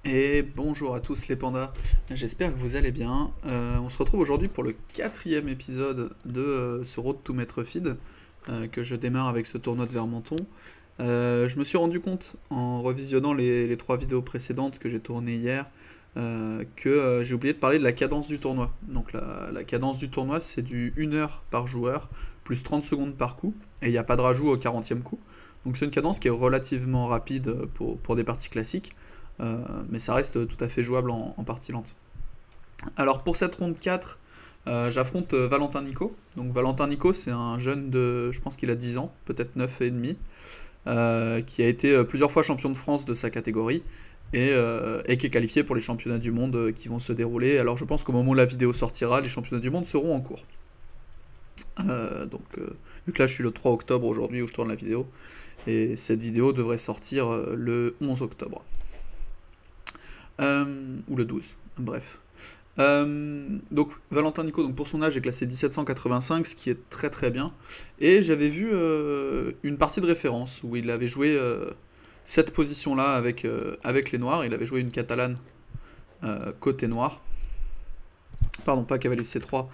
Et bonjour à tous les pandas, j'espère que vous allez bien. On se retrouve aujourd'hui pour le quatrième épisode de ce Road to Maître Feed que je démarre avec ce tournoi de Vermenton. Je me suis rendu compte en revisionnant les trois vidéos précédentes que j'ai tournées hier que j'ai oublié de parler de la cadence du tournoi. Donc la cadence du tournoi c'est du 1 heure par joueur plus 30 secondes par coup et il n'y a pas de rajout au 40e coup. Donc c'est une cadence qui est relativement rapide pour des parties classiques. Mais ça reste tout à fait jouable en partie lente. Alors pour cette ronde 4, j'affronte Valentin Nico. Donc Valentin Nico, c'est un jeune de, je pense qu'il a 10 ans, peut-être 9 et demi, qui a été plusieurs fois champion de France de sa catégorie et qui est qualifié pour les championnats du monde qui vont se dérouler. Alors je pense qu'au moment où la vidéo sortira, les championnats du monde seront en cours. Vu que là je suis le 3 octobre aujourd'hui où je tourne la vidéo, et cette vidéo devrait sortir le 11 octobre. Ou le 12, bref. Donc Valentin Nico, donc pour son âge, est classé 1785, ce qui est très très bien. Et j'avais vu une partie de référence où il avait joué cette position-là avec les Noirs. Il avait joué une catalane côté noir. Pardon, pas cavalier C3,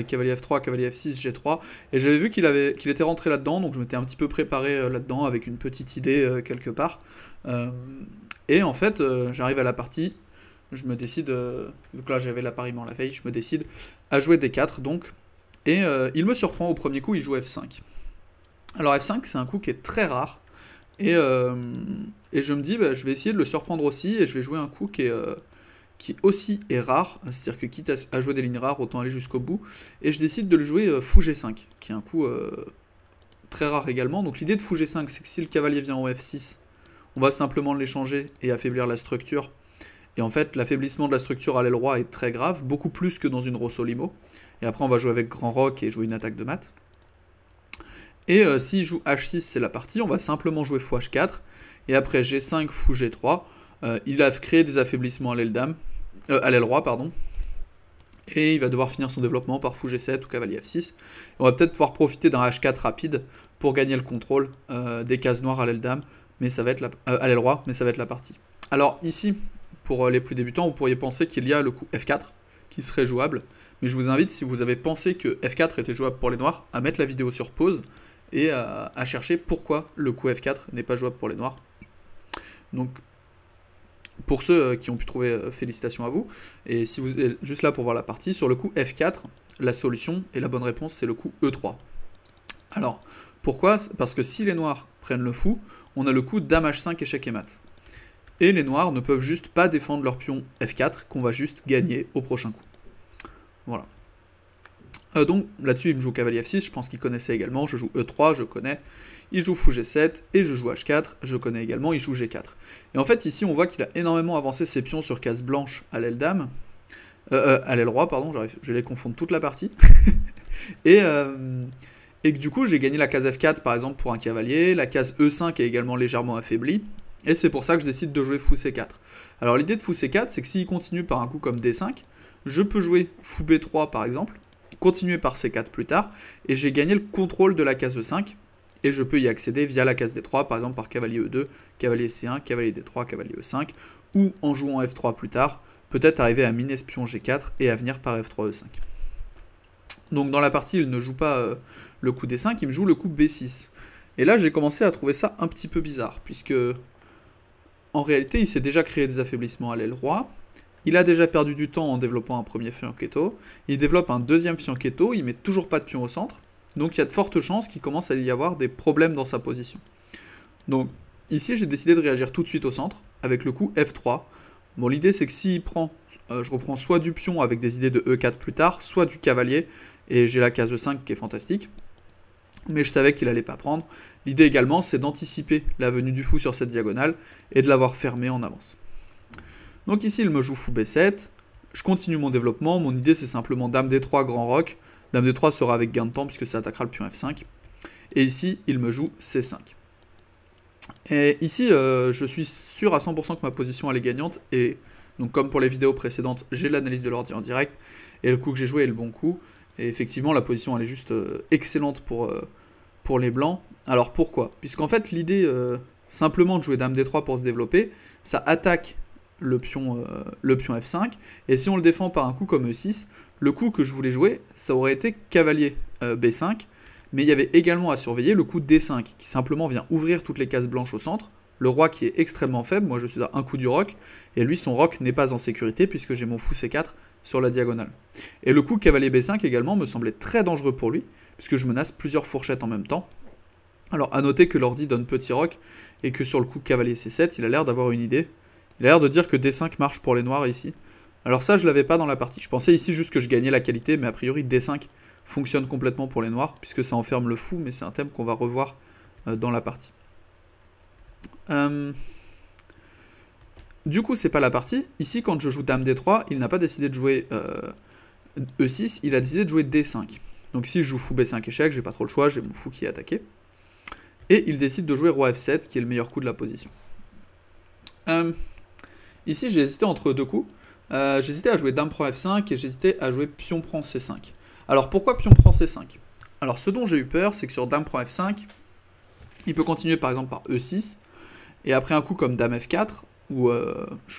cavalier F3, cavalier F6, G3. Et j'avais vu qu'il était rentré là-dedans, donc je m'étais un petit peu préparé là-dedans avec une petite idée quelque part. Et en fait, j'arrive à la partie, je me décide, vu que là j'avais l'appariement la veille, je me décide à jouer D4 donc. Et il me surprend au premier coup, il joue F5. Alors F5, c'est un coup qui est très rare. Et, et je me dis, bah, je vais essayer de le surprendre aussi, et je vais jouer un coup qui aussi est rare, c'est-à-dire que quitte à jouer des lignes rares, autant aller jusqu'au bout. Et je décide de le jouer fou G5, qui est un coup très rare également. Donc l'idée de fou G5, c'est que si le cavalier vient en F6, on va simplement l'échanger et affaiblir la structure. Et en fait, l'affaiblissement de la structure à l'aile roi est très grave, beaucoup plus que dans une Rosso Limo. Et après, on va jouer avec Grand Roc et jouer une attaque de mat. Et s'il joue H6, c'est la partie, on va simplement jouer fou H4. Et après G5, fou G3, il a créé des affaiblissements à l'aile roi, pardon. Et il va devoir finir son développement par fou G7 ou cavalier F6. On va peut-être pouvoir profiter d'un H4 rapide pour gagner le contrôle des cases noires à l'aile dame, mais ça va être à l'aile roi, mais ça va être la partie. Alors ici, pour les plus débutants, vous pourriez penser qu'il y a le coup F4 qui serait jouable, mais je vous invite, si vous avez pensé que F4 était jouable pour les noirs, à mettre la vidéo sur pause et à chercher pourquoi le coup F4 n'est pas jouable pour les noirs. Donc pour ceux qui ont pu trouver, félicitations à vous. Et si vous êtes juste là pour voir la partie, sur le coup F4, la solution et la bonne réponse, c'est le coup E3. Alors, pourquoi? Parce que si les noirs prennent le fou, on a le coup Dame H5 échec et mat. Et les noirs ne peuvent juste pas défendre leur pion F4, qu'on va juste gagner au prochain coup. Voilà. Donc là-dessus, il me joue cavalier F6, je pense qu'il connaissait également, je joue E3, je connais. Il joue fou G7, et je joue H4, je connais également, il joue G4. Et en fait, ici, on voit qu'il a énormément avancé ses pions sur case blanche à l'aile dame. À l'aile roi, pardon, je les confondre toute la partie. et, et que du coup, j'ai gagné la case F4, par exemple, pour un cavalier. La case E5 est également légèrement affaiblie. Et c'est pour ça que je décide de jouer fou C4. Alors l'idée de fou C4, c'est que s'il continue par un coup comme D5, je peux jouer fou B3 par exemple, continuer par C4 plus tard, et j'ai gagné le contrôle de la case E5, et je peux y accéder via la case D3, par exemple par cavalier E2, cavalier C1, cavalier D3, cavalier E5, ou en jouant F3 plus tard, peut-être arriver à miner ce pion G4 et à venir par F3 E5. Donc dans la partie, il ne joue pas le coup D5, il me joue le coup B6. Et là, j'ai commencé à trouver ça un petit peu bizarre, puisque en réalité, il s'est déjà créé des affaiblissements à l'aile roi. Il a déjà perdu du temps en développant un premier fianchetto. Il développe un deuxième fianchetto. Il met toujours pas de pion au centre. Donc il y a de fortes chances qu'il commence à y avoir des problèmes dans sa position. Donc ici, j'ai décidé de réagir tout de suite au centre avec le coup F3. Bon, l'idée c'est que s'il prend, je reprends soit du pion avec des idées de E4 plus tard, soit du cavalier. Et j'ai la case E5 qui est fantastique. Mais je savais qu'il allait pas prendre. L'idée également, c'est d'anticiper la venue du fou sur cette diagonale et de l'avoir fermé en avance. Donc ici, il me joue fou B7. Je continue mon développement. Mon idée, c'est simplement Dame D3, Grand Roc. Dame D3 sera avec gain de temps puisque ça attaquera le pion F5. Et ici, il me joue C5. Et ici, je suis sûr à 100% que ma position elle est gagnante. Et donc, comme pour les vidéos précédentes, j'ai l'analyse de l'ordi en direct. Et le coup que j'ai joué est le bon coup. Et effectivement, la position elle est juste excellente pour les blancs. Alors pourquoi? Puisqu'en fait, l'idée simplement de jouer Dame D3 pour se développer, ça attaque le pion F5, et si on le défend par un coup comme E6, le coup que je voulais jouer, ça aurait été cavalier B5, mais il y avait également à surveiller le coup D5, qui simplement vient ouvrir toutes les cases blanches au centre, le roi qui est extrêmement faible, moi je suis à un coup du roc, et lui son roc n'est pas en sécurité puisque j'ai mon fou C4 sur la diagonale. Et le coup cavalier B5 également me semblait très dangereux pour lui, puisque je menace plusieurs fourchettes en même temps. Alors à noter que l'ordi donne petit roc, et que sur le coup cavalier C7, il a l'air d'avoir une idée. Il a l'air de dire que D5 marche pour les noirs ici. Alors ça je l'avais pas dans la partie, je pensais ici juste que je gagnais la qualité, mais a priori D5 fonctionne complètement pour les noirs, puisque ça enferme le fou, mais c'est un thème qu'on va revoir dans la partie. Du coup, c'est pas la partie. Ici, quand je joue Dame D3, il n'a pas décidé de jouer E6, il a décidé de jouer D5. Donc ici, je joue fou B5 échec, j'ai pas trop le choix, j'ai mon fou qui est attaqué. Et il décide de jouer Roi F7, qui est le meilleur coup de la position. Ici, j'ai hésité entre deux coups. J'hésitais à jouer Dame prend F5 et j'hésitais à jouer Pion prend C5. Alors pourquoi Pion prend C5? Alors ce dont j'ai eu peur, c'est que sur Dame prend F5, il peut continuer par exemple par E6, et après un coup comme Dame F4, où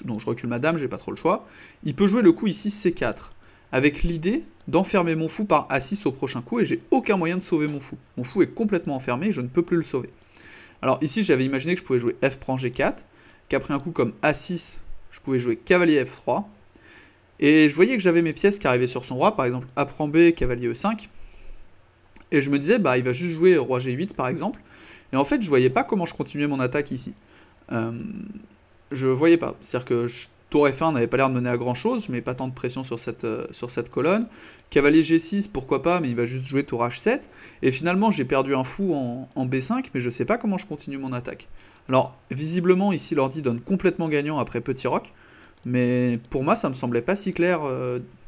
donc je recule ma dame, j'ai pas trop le choix, il peut jouer le coup ici C4, avec l'idée d'enfermer mon fou par A6 au prochain coup, et j'ai aucun moyen de sauver mon fou. Mon fou est complètement enfermé, et je ne peux plus le sauver. Alors ici, j'avais imaginé que je pouvais jouer F prend G4, qu'après un coup comme A6, je pouvais jouer cavalier F3, et je voyais que j'avais mes pièces qui arrivaient sur son roi, par exemple A prend B, cavalier E5, et je me disais, bah il va juste jouer roi G8 par exemple, et en fait je voyais pas comment je continuais mon attaque ici. Je voyais pas, c'est-à-dire que tour F1 n'avait pas l'air de mener à grand chose, je mets pas tant de pression sur cette colonne, cavalier G6 pourquoi pas, mais il va juste jouer tour H7, et finalement j'ai perdu un fou en B5, mais je sais pas comment je continue mon attaque. Alors visiblement ici l'ordi donne complètement gagnant après petit roc, mais pour moi ça me semblait pas si clair,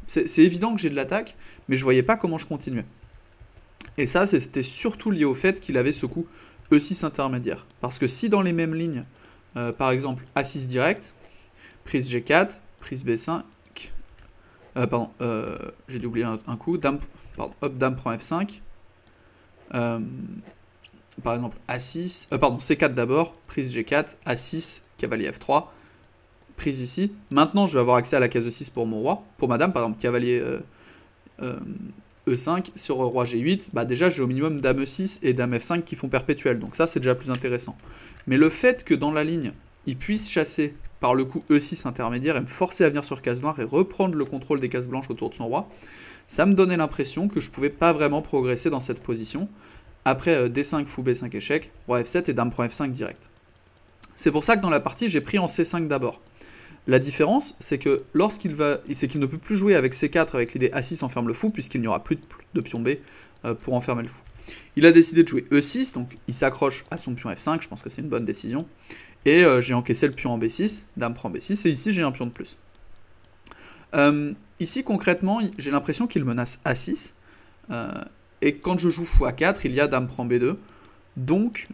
c'est évident que j'ai de l'attaque, mais je voyais pas comment je continuais. Et ça c'était surtout lié au fait qu'il avait ce coup E6 intermédiaire, parce que si dans les mêmes lignes, par exemple A6 direct, prise G4, prise B5, j'ai dû oublier un coup, dame prend F5, par exemple A6, C4 d'abord, prise G4, A6, cavalier F3, prise ici. Maintenant je vais avoir accès à la case E6 pour mon roi, pour ma dame, par exemple cavalier E5 sur roi G8, bah déjà j'ai au minimum dame E6 et dame F5 qui font perpétuel, donc ça c'est déjà plus intéressant. Mais le fait que dans la ligne, il puisse chasser par le coup E6 intermédiaire et me forcer à venir sur case noire et reprendre le contrôle des cases blanches autour de son roi, ça me donnait l'impression que je pouvais pas vraiment progresser dans cette position. Après D5, fou B5 échec, roi F7 et dame prend F5 direct. C'est pour ça que dans la partie j'ai pris en C5 d'abord. La différence, c'est que lorsqu'il ne peut plus jouer avec C4 avec l'idée A6 enferme le fou, puisqu'il n'y aura plus de pion B pour enfermer le fou. Il a décidé de jouer E6, donc il s'accroche à son pion F5, je pense que c'est une bonne décision. Et j'ai encaissé le pion en B6, dame prend B6, et ici j'ai un pion de plus. Ici concrètement, j'ai l'impression qu'il menace A6, et quand je joue fou A4, il y a dame prend B2. Donc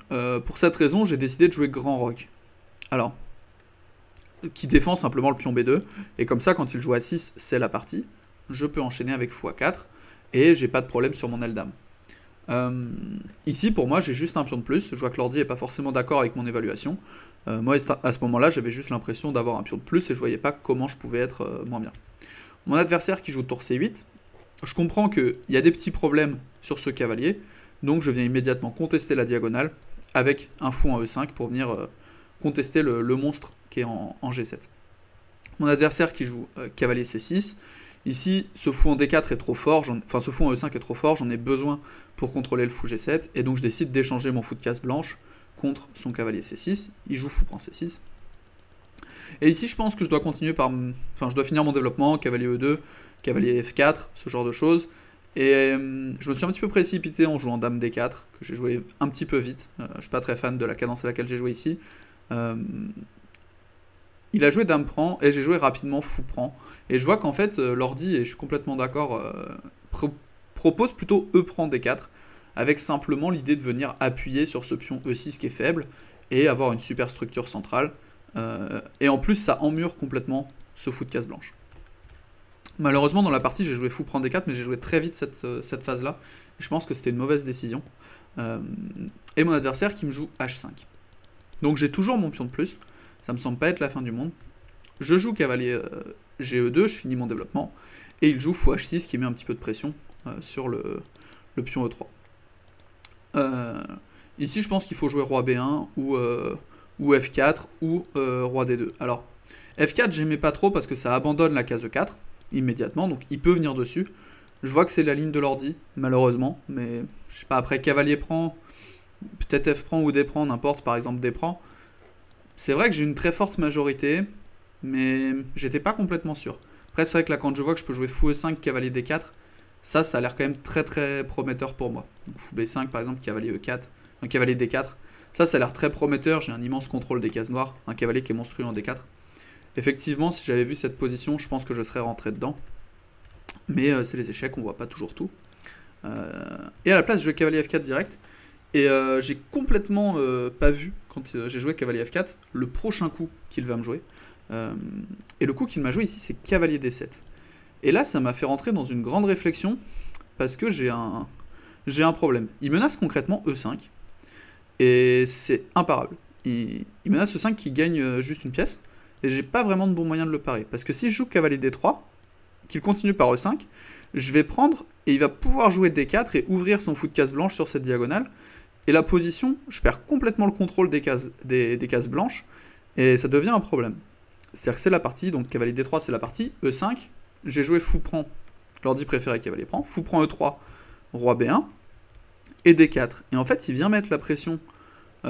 pour cette raison, j'ai décidé de jouer grand roc. Alors, qui défend simplement le pion B2, et comme ça quand il joue A6 c'est la partie, je peux enchaîner avec fou A4, et j'ai pas de problème sur mon aile-dame. Ici pour moi j'ai juste un pion de plus, je vois que l'ordi est pas forcément d'accord avec mon évaluation, moi à ce moment là j'avais juste l'impression d'avoir un pion de plus et je voyais pas comment je pouvais être moins bien. Mon adversaire qui joue tour C8, je comprends qu'il y a des petits problèmes sur ce cavalier, donc je viens immédiatement contester la diagonale avec un fou en E5 pour venir contester le monstre qui est en G7. Mon adversaire qui joue cavalier C6, ici ce fou en D4 est trop fort, enfin ce fou en E5 est trop fort, j'en ai besoin pour contrôler le fou G7, et donc je décide d'échanger mon fou de case blanche contre son cavalier C6, il joue fou prend C6. Et ici je pense que je dois continuer par, je dois finir mon développement, cavalier E2, cavalier F4, ce genre de choses. Et je me suis un petit peu précipité en jouant dame D4, que j'ai joué un petit peu vite, je suis pas très fan de la cadence à laquelle j'ai joué ici. Il a joué dame prend et j'ai joué rapidement fou prend. Et je vois qu'en fait l'ordi, et je suis complètement d'accord, propose plutôt E prend D4, avec simplement l'idée de venir appuyer sur ce pion E6 qui est faible, et avoir une super structure centrale. Et en plus ça emmure complètement ce fou de case blanche. Malheureusement dans la partie j'ai joué fou prend D4, mais j'ai joué très vite cette phase là, et je pense que c'était une mauvaise décision. Et mon adversaire qui me joue H5. Donc j'ai toujours mon pion de plus, ça me semble pas être la fin du monde. je joue cavalier GE2, je finis mon développement, et il joue fou H6 qui met un petit peu de pression sur le pion E3. Ici, je pense qu'il faut jouer roi B1 ou F4 ou roi D2. Alors, F4, j'aimais pas trop parce que ça abandonne la case E4 immédiatement, donc il peut venir dessus. Je vois que c'est la ligne de l'ordi, malheureusement, mais je sais pas, après cavalier prend, peut-être F prend ou D prend, n'importe, par exemple D prend. C'est vrai que j'ai une très forte majorité, mais j'étais pas complètement sûr. Après, c'est vrai que là, quand je vois que je peux jouer fou E5, cavalier D4, ça a l'air quand même très très prometteur pour moi. Donc fou B5 par exemple, cavalier E4, un cavalier D4, ça a l'air très prometteur, j'ai un immense contrôle des cases noires, un cavalier qui est monstrueux en D4. Effectivement, si j'avais vu cette position, je pense que je serais rentré dedans. Mais c'est les échecs, on voit pas toujours tout. Et à la place, je joue cavalier F4 direct. Et j'ai complètement pas vu, quand j'ai joué cavalier F4, le prochain coup qu'il va me jouer. Et le coup qu'il m'a joué ici, c'est cavalier D7. Et là, ça m'a fait rentrer dans une grande réflexion, parce que j'ai un problème. Il menace concrètement E5, et c'est imparable. Il menace E5 qui gagne juste une pièce, et j'ai pas vraiment de bon moyen de le parer. Parce que si je joue cavalier D3, qu'il continue par E5, je vais prendre, et il va pouvoir jouer D4 et ouvrir son fou de case blanche sur cette diagonale. Et la position, je perds complètement le contrôle des cases blanches, et ça devient un problème. C'est-à-dire que c'est la partie, donc cavalier D3 c'est la partie, E5, j'ai joué fou prend, l'ordi préféré cavalier prend, fou prend E3, roi B1, et D4. Et en fait, il vient mettre la pression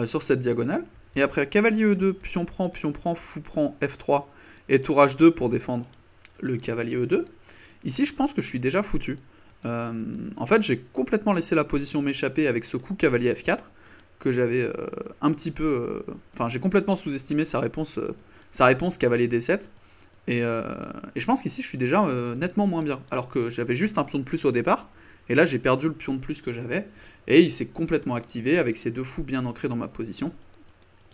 sur cette diagonale, et après cavalier E2, pion prend, fou prend, F3, et tour H2 pour défendre le cavalier E2. Ici, je pense que je suis déjà foutu. En fait, j'ai complètement laissé la position m'échapper avec ce coup cavalier F4, que j'avais un petit peu... Enfin, j'ai complètement sous-estimé sa réponse cavalier D7. Et je pense qu'ici, je suis déjà nettement moins bien. Alors que j'avais juste un pion de plus au départ. Et là, j'ai perdu le pion de plus que j'avais. Et il s'est complètement activé avec ces deux fous bien ancrés dans ma position.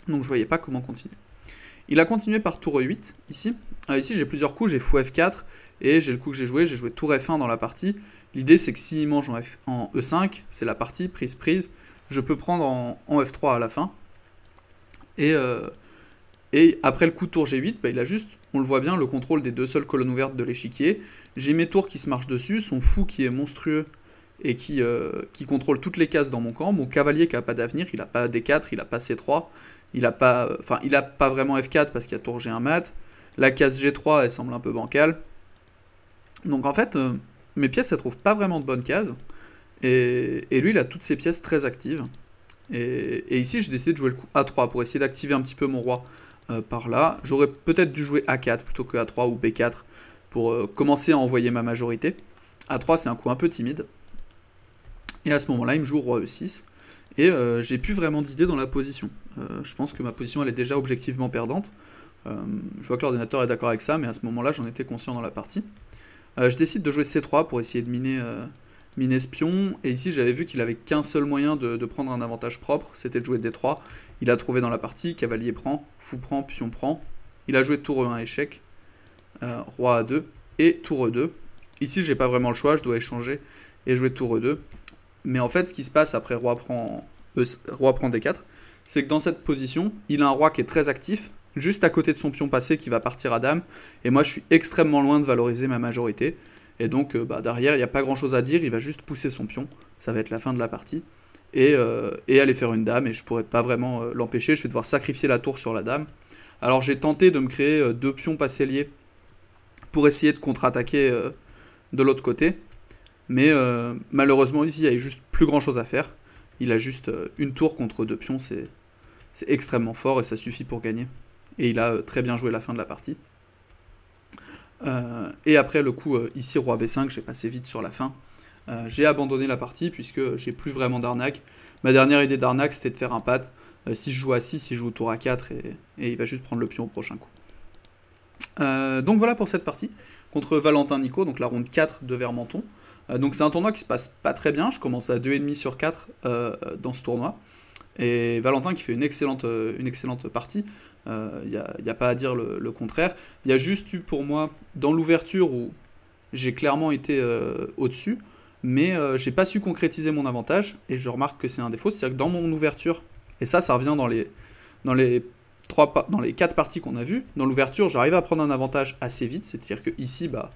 Donc, je voyais pas comment continuer. Il a continué par tour E8, ici. Ici, j'ai plusieurs coups. J'ai fou F4. Et j'ai le coup que j'ai joué tour F1 dans la partie. L'idée, c'est que s'il mange en E5, c'est la partie, prise. Je peux prendre en F3 à la fin. Et après le coup de tour G8, il a juste, on le voit bien, le contrôle des deux seules colonnes ouvertes de l'échiquier. J'ai mes tours qui se marchent dessus, son fou qui est monstrueux et qui contrôle toutes les cases dans mon camp. Mon cavalier qui n'a pas d'avenir, il n'a pas D4, il n'a pas C3, il n'a pas vraiment F4 parce qu'il y a tour G1 mat. La case G3, elle semble un peu bancale. Donc en fait, mes pièces, elles trouvent pas vraiment de bonnes cases. Et lui, il a toutes ses pièces très actives. Et ici, j'ai décidé de jouer le coup A3 pour essayer d'activer un petit peu mon roi par là. J'aurais peut-être dû jouer A4 plutôt que A3 ou B4 pour commencer à envoyer ma majorité. A3, c'est un coup un peu timide. Et à ce moment-là, il me joue roi E6. Et j'ai plus vraiment d'idée dans la position. Je pense que ma position, elle est déjà objectivement perdante. Je vois que l'ordinateur est d'accord avec ça, mais à ce moment-là, j'en étais conscient dans la partie. Je décide de jouer C3 pour essayer de miner ce pion, et ici j'avais vu qu'il avait qu'un seul moyen de prendre un avantage propre, c'était de jouer D3. Il a trouvé dans la partie, cavalier prend, fou prend, pion prend. Il a joué tour E1 échec, roi A2 et tour E2. Ici j'ai pas vraiment le choix, je dois échanger et jouer tour E2. Mais en fait ce qui se passe après roi prend D4, c'est que dans cette position, il a un roi qui est très actif, juste à côté de son pion passé qui va partir à dame, et moi je suis extrêmement loin de valoriser ma majorité. Et donc derrière, il n'y a pas grand chose à dire, il va juste pousser son pion, ça va être la fin de la partie, et aller faire une dame, et je pourrais pas vraiment l'empêcher, je vais devoir sacrifier la tour sur la dame. Alors j'ai tenté de me créer deux pions passés liés pour essayer de contre-attaquer de l'autre côté, mais malheureusement ici, il n'y a juste plus grand chose à faire. Il a juste une tour contre deux pions, c'est extrêmement fort et ça suffit pour gagner. Et il a très bien joué la fin de la partie. Et après le coup ici roi B5, j'ai passé vite sur la fin. J'ai abandonné la partie puisque j'ai plus vraiment d'arnaque. Ma dernière idée d'arnaque c'était de faire un pat. Si je joue à 6, il joue tour à 4 et il va juste prendre le pion au prochain coup. Donc voilà pour cette partie contre Valentin Nico, donc la ronde 4 de Vermenton. Donc c'est un tournoi qui se passe pas très bien, je commence à 2,5 sur 4 dans ce tournoi. Et Valentin qui fait une excellente partie, il n'y a pas à dire le contraire. Il y a juste eu pour moi, dans l'ouverture où j'ai clairement été au-dessus, mais j'ai pas su concrétiser mon avantage, et je remarque que c'est un défaut, c'est-à-dire que dans mon ouverture, et ça revient dans les dans les 4 parties qu'on a vues, dans l'ouverture, j'arrive à prendre un avantage assez vite, c'est-à-dire que ici, bah,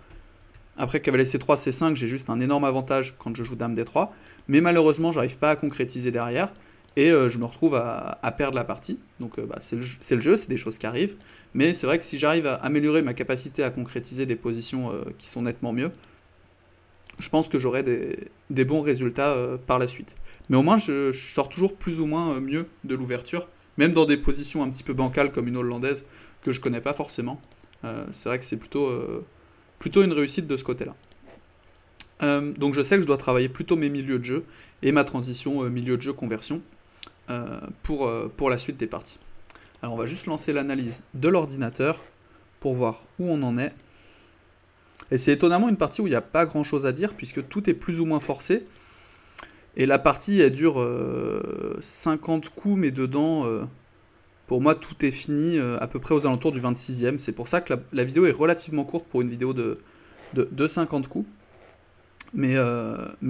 après cavalier C3, C5, j'ai juste un énorme avantage quand je joue dame D3, mais malheureusement, j'arrive pas à concrétiser derrière, et je me retrouve à perdre la partie. Donc bah, c'est le jeu, c'est des choses qui arrivent, mais c'est vrai que si j'arrive à améliorer ma capacité à concrétiser des positions qui sont nettement mieux, je pense que j'aurai des bons résultats par la suite. Mais au moins, je sors toujours plus ou moins mieux de l'ouverture, même dans des positions un petit peu bancales comme une hollandaise que je connais pas forcément. C'est vrai que c'est plutôt une réussite de ce côté-là. Donc je sais que je dois travailler plutôt mes milieux de jeu et ma transition milieu de jeu conversion pour la suite des parties. Alors on va juste lancer l'analyse de l'ordinateur pour voir où on en est. Et c'est étonnamment une partie où il n'y a pas grand chose à dire puisque tout est plus ou moins forcé. Et la partie elle dure 50 coups, mais dedans, pour moi tout est fini à peu près aux alentours du 26e. C'est pour ça que la vidéo est relativement courte pour une vidéo de 50 coups. Mais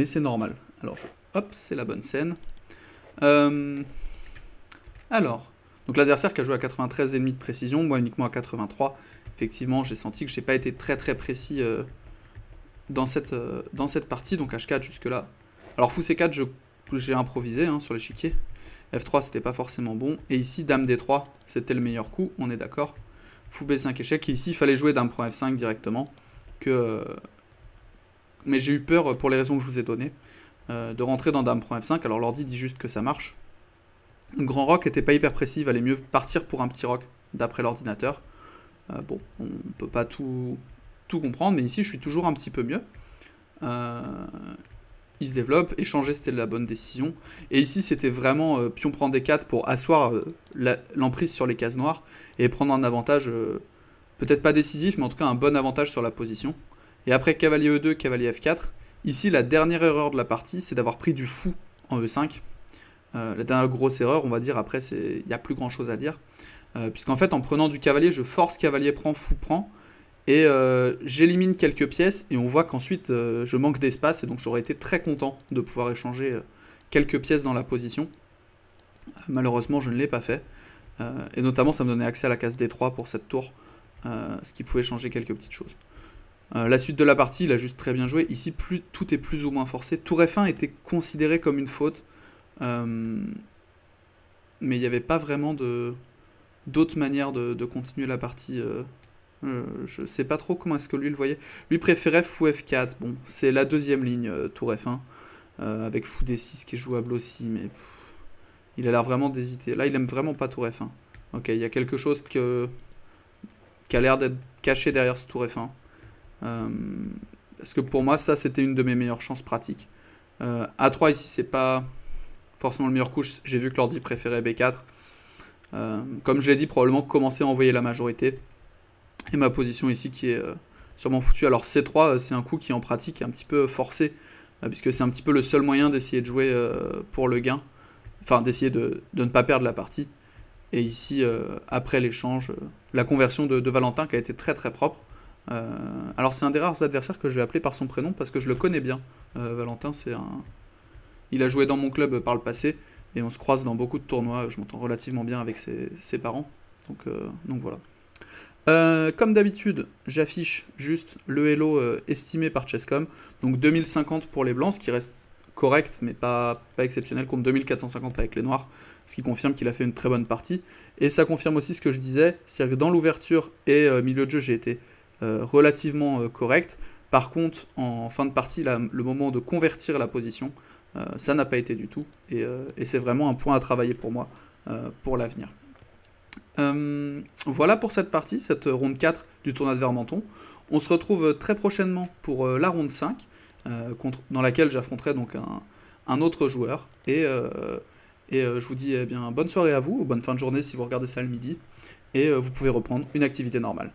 c'est normal. Alors hop, c'est la bonne scène. Alors, donc l'adversaire qui a joué à 93,5 de précision, moi uniquement à 83. Effectivement, j'ai senti que j'ai pas été très très précis dans cette partie, donc H4 jusque-là. Alors fou C4, j'ai improvisé sur l'échiquier. F3, c'était pas forcément bon. Et ici, dame D3, c'était le meilleur coup, on est d'accord. Fou B5 échec, et ici, il fallait jouer dame prend F5 directement. Mais j'ai eu peur, pour les raisons que je vous ai données, de rentrer dans dame prend F5. Alors l'ordi dit juste que ça marche. Un grand roc n'était pas hyper précis, il valait mieux partir pour un petit roc, d'après l'ordinateur. Bon, on peut pas tout comprendre, mais ici je suis toujours un petit peu mieux. Il se développe, échanger c'était la bonne décision. Et ici c'était vraiment pion prend D4 pour asseoir l'emprise sur les cases noires et prendre un avantage, peut-être pas décisif, mais en tout cas un bon avantage sur la position. Et après cavalier E2, cavalier F4, ici la dernière erreur de la partie c'est d'avoir pris du fou en E5. La dernière grosse erreur, on va dire, après il n'y a plus grand chose à dire. Puisqu'en fait en prenant du cavalier, je force cavalier prend, fou prend, et j'élimine quelques pièces, et on voit qu'ensuite je manque d'espace, et donc j'aurais été très content de pouvoir échanger quelques pièces dans la position. Malheureusement je ne l'ai pas fait, et notamment ça me donnait accès à la case D3 pour cette tour, ce qui pouvait changer quelques petites choses. La suite de la partie, il a juste très bien joué. Ici tout est plus ou moins forcé. Tour F1 était considéré comme une faute, mais il n'y avait pas vraiment d'autres manières de continuer la partie. Je sais pas trop comment est-ce que lui le voyait. Lui préférait fou F4. Bon, c'est la deuxième ligne, tour F1, avec fou D6 qui est jouable aussi, mais il a l'air vraiment d'hésiter. Là, il aime vraiment pas tour F1. Ok, il y a quelque chose qui a l'air d'être caché derrière ce tour F1. Parce que pour moi, ça, c'était une de mes meilleures chances pratiques. A3 ici, c'est pas forcément le meilleur coup. J'ai vu que l'ordi préférait B4. Comme je l'ai dit, probablement commencer à envoyer la majorité. Et ma position ici qui est sûrement foutue. Alors C3, c'est un coup qui en pratique est un petit peu forcé, puisque c'est un petit peu le seul moyen d'essayer de jouer pour le gain. Enfin, d'essayer de ne pas perdre la partie. Et ici, après l'échange, la conversion de Valentin qui a été très très propre. Alors c'est un des rares adversaires que je vais appeler par son prénom parce que je le connais bien. Valentin, il a joué dans mon club par le passé et on se croise dans beaucoup de tournois. Je m'entends relativement bien avec ses parents. Donc voilà. Comme d'habitude, j'affiche juste le Elo estimé par Chesscom. Donc 2050 pour les blancs, ce qui reste correct mais pas exceptionnel, contre 2450 avec les noirs, ce qui confirme qu'il a fait une très bonne partie. Et ça confirme aussi ce que je disais, c'est-à-dire que dans l'ouverture et milieu de jeu, j'ai été relativement correct. Par contre, en fin de partie, le moment de convertir la position, ça n'a pas été du tout. Et c'est vraiment un point à travailler pour moi pour l'avenir. Voilà pour cette partie, cette ronde 4 du tournoi de Vermenton. On se retrouve très prochainement pour la ronde 5, dans laquelle j'affronterai donc un autre joueur. Et je vous dis bien bonne soirée à vous, ou bonne fin de journée si vous regardez ça le midi. Et vous pouvez reprendre une activité normale.